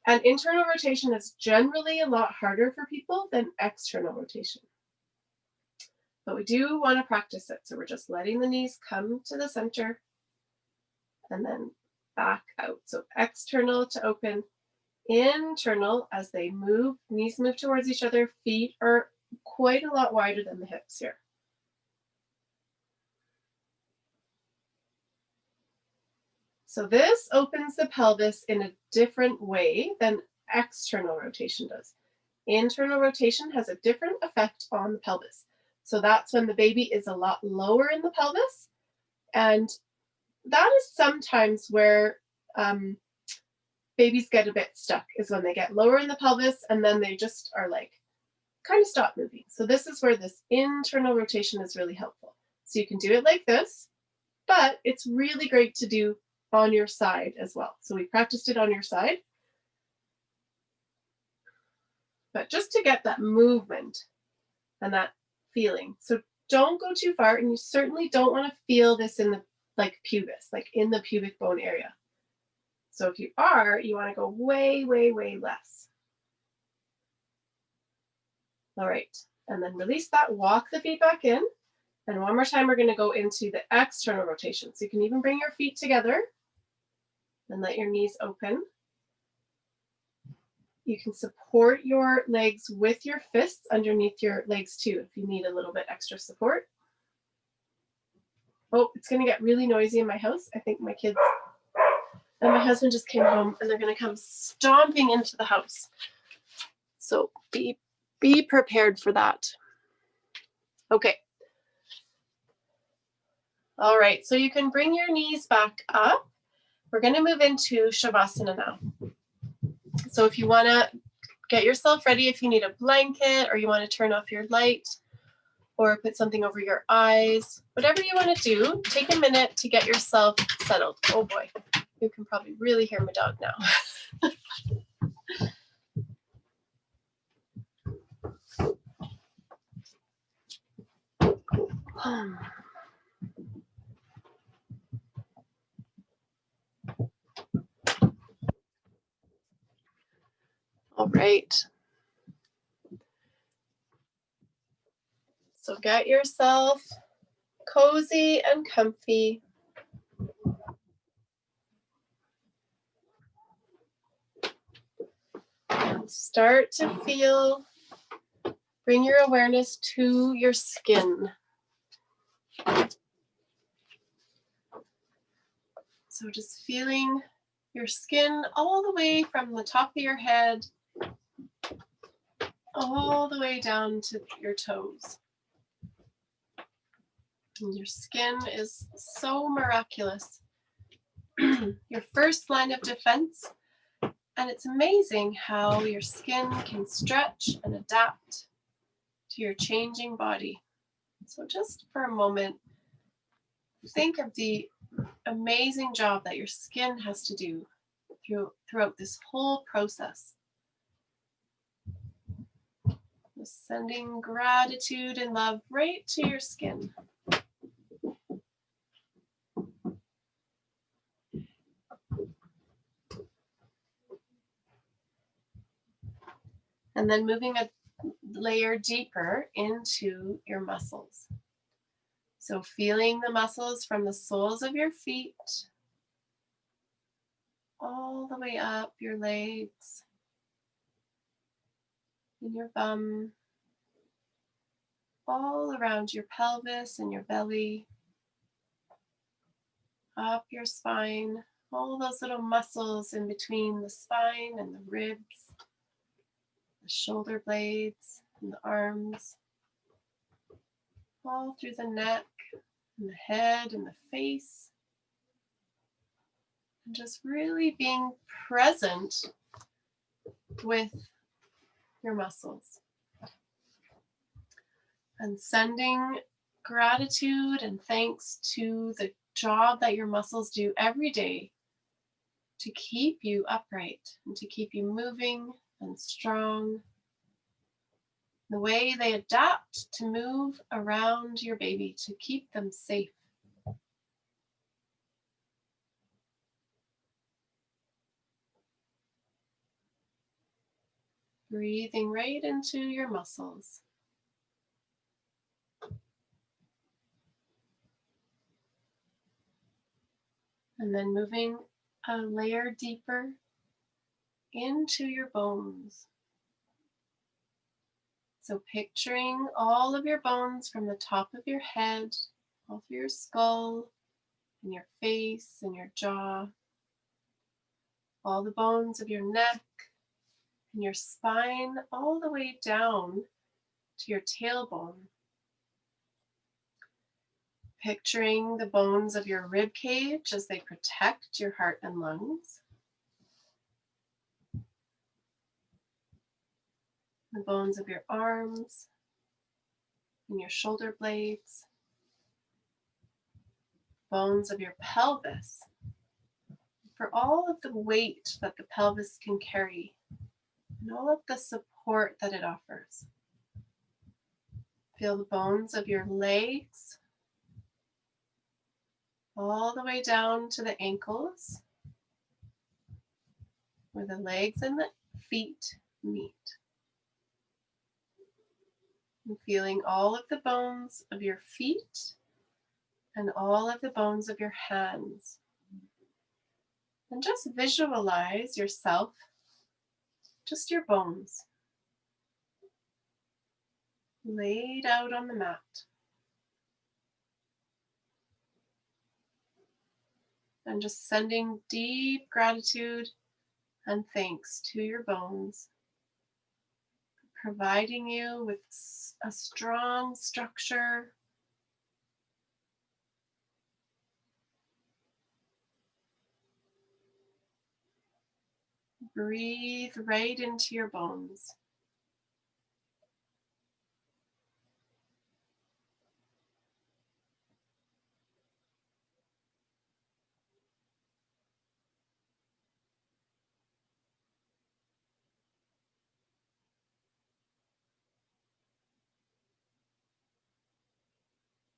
an internal rotation is generally a lot harder for people than external rotation. But we do want to practice it. So we're just letting the knees come to the center and then back out. So external to open, internal as they move, knees move towards each other, feet are quite a lot wider than the hips here. So this opens the pelvis in a different way than external rotation does. Internal rotation has a different effect on the pelvis. So that's when the baby is a lot lower in the pelvis. And that is sometimes where babies get a bit stuck, is when they get lower in the pelvis and then they just are like, kind of stop moving. So this is where this internal rotation is really helpful. So you can do it like this, but it's really great to do on your side as well. So we practiced it on your side, but just to get that movement and that feeling. So don't go too far, and you certainly don't want to feel this in the pubis, like in the pubic bone area. So if you are, you want to go way, way, way less. All right, and then release that, walk the feet back in. And one more time, we're going to go into the external rotation. So you can even bring your feet together and let your knees open. You can support your legs with your fists underneath your legs too if you need a little bit extra support. Oh, it's going to get really noisy in my house. I think my kids and my husband just came home and they're going to come stomping into the house. So be prepared for that. Okay. All right, so you can bring your knees back up. We're going to move into Shavasana now. So if you want to get yourself ready, if you need a blanket or you want to turn off your light or put something over your eyes, whatever you want to do, take a minute to get yourself settled. Oh boy, you can probably really hear my dog now. All right. So get yourself cozy and comfy. And start to bring your awareness to your skin. So just feeling your skin all the way from the top of your head, all the way down to your toes. And your skin is so miraculous. Your first line of defense, and it's amazing how your skin can stretch and adapt to your changing body. So just for a moment, think of the amazing job that your skin has to do throughout this whole process. Just sending gratitude and love right to your skin. And then moving a layer deeper into your muscles. So feeling the muscles from the soles of your feet all the way up your legs, in your bum, all around your pelvis and your belly, up your spine, all those little muscles in between the spine and the ribs, the shoulder blades and the arms, all through the neck and the head and the face. And just really being present with your muscles. And sending gratitude and thanks to the job that your muscles do every day to keep you upright and to keep you moving and strong. The way they adapt to move around your baby to keep them safe. Breathing right into your muscles. And then moving a layer deeper into your bones. So picturing all of your bones from the top of your head, all through your skull, and your face and your jaw, all the bones of your neck and your spine, all the way down to your tailbone. Picturing the bones of your rib cage as they protect your heart and lungs. The bones of your arms and your shoulder blades. Bones of your pelvis. For all of the weight that the pelvis can carry and all of the support that it offers. Feel the bones of your legs all the way down to the ankles, where the legs and the feet meet. And feeling all of the bones of your feet and all of the bones of your hands. And just visualize yourself just your bones laid out on the mat. And just sending deep gratitude and thanks to your bones, providing you with a strong structure. Breathe right into your bones.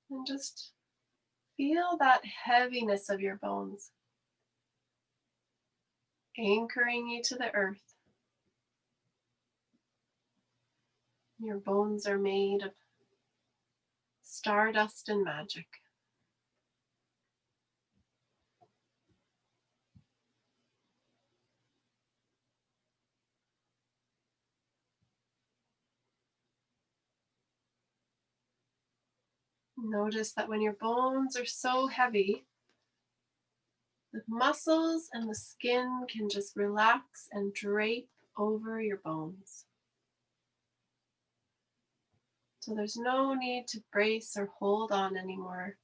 And just feel that heaviness of your bones, anchoring you to the earth. Your bones are made of stardust and magic. Notice that when your bones are so heavy, the muscles and the skin can just relax and drape over your bones. So there's no need to brace or hold on anymore,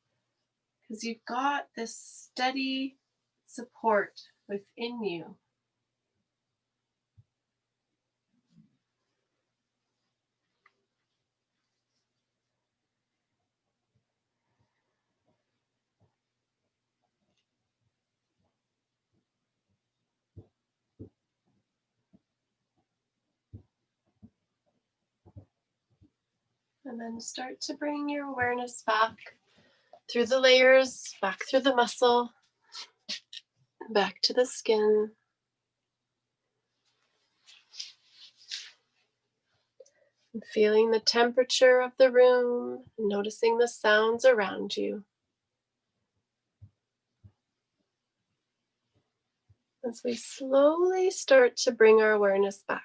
because you've got this steady support within you. And then start to bring your awareness back through the layers, back through the muscle, back to the skin. And feeling the temperature of the room, noticing the sounds around you. As we slowly start to bring our awareness back.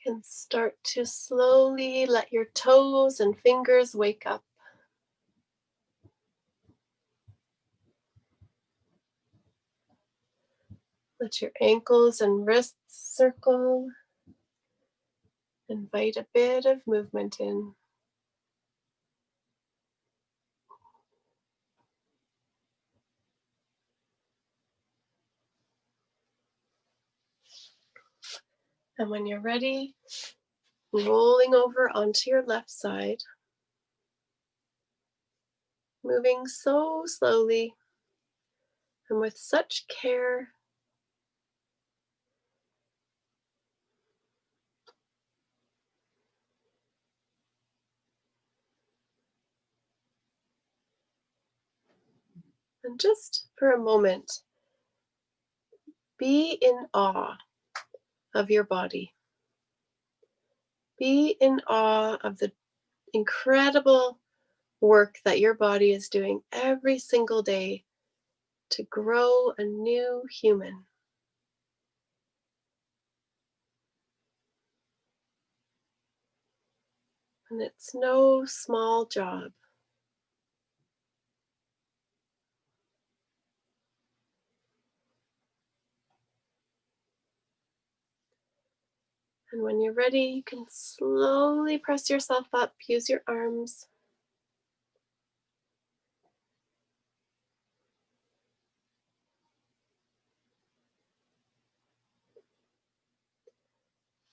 And start to slowly let your toes and fingers wake up. Let your ankles and wrists circle. Invite a bit of movement in. And when you're ready, rolling over onto your left side, moving so slowly and with such care. And just for a moment, be in awe of your body. Be in awe of the incredible work that your body is doing every single day to grow a new human. And it's no small job. And when you're ready, you can slowly press yourself up, use your arms.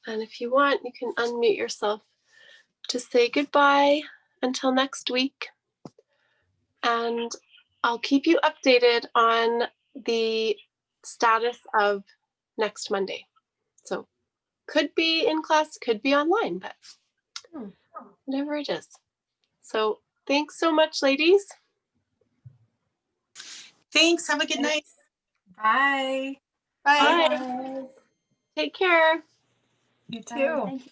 And if you want, you can unmute yourself to say goodbye until next week. And I'll keep you updated on the status of next Monday. So could be in class, could be online, but whatever it is. So thanks so much, ladies. Thanks. Have a good night. Bye. Bye. Bye. Take care. You Bye. too. Thank you.